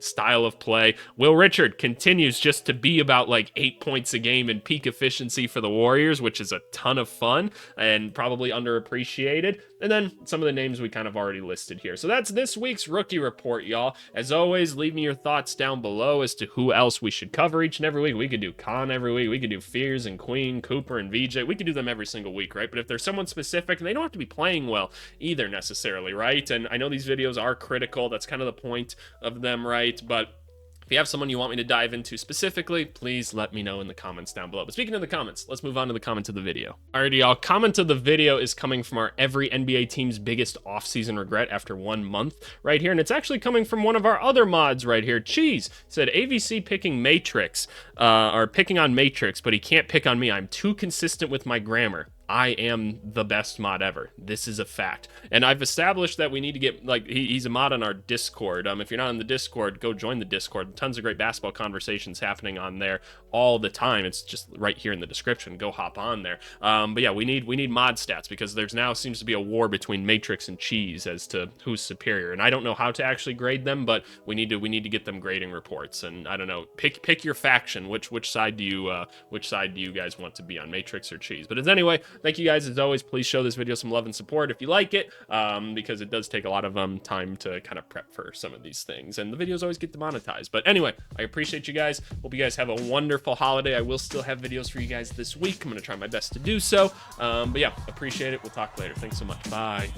style of play. Will Richard continues just to be about like 8 points a game in peak efficiency for the Warriors, which is a ton of fun and probably underappreciated. And then some of the names we kind of already listed here. So that's this week's rookie report, y'all. As always, leave me your thoughts down below as to who else we should cover each and every week. We could do Con every week. We could do Fears and Queen, Cooper and VJ. We could do them every single week, right? But if there's someone specific, and they don't have to be playing well either necessarily, right? And I know these videos are critical. That's kind of the point of them, right? But if you have someone you want me to dive into specifically, please let me know in the comments down below. But speaking of the comments, let's move on to the comment of the video. Alrighty, y'all. Comment of the video is coming from our every NBA team's biggest offseason regret after 1 month right here. And it's actually coming from one of our other mods right here. Cheese said AVC picking Matrix, or picking on Matrix, but he can't pick on me. I'm too consistent with my grammar. I am the best mod ever. This is a fact. And I've established that we need to get, like, he's a mod on our Discord. If you're not on the Discord, go join the Discord. Tons of great basketball conversations happening on there all the time. It's just right here in the description. Go hop on there. But yeah, we need mod stats because there's now seems to be a war between Matrix and Cheese as to who's superior. And I don't know how to actually grade them, but we need to get them grading reports. And I don't know, pick your faction. Which side do you guys want to be on, Matrix or Cheese? But as anyway, thank you guys as always. Please show this video some love and support if you like it, because it does take a lot of time to kind of prep for some of these things, and the videos always get demonetized. But anyway, I appreciate you guys. Hope you guys have a wonderful holiday. I will still have videos for you guys this week. I'm gonna try my best to do so. But yeah, appreciate it. We'll talk later. Thanks so much. Bye.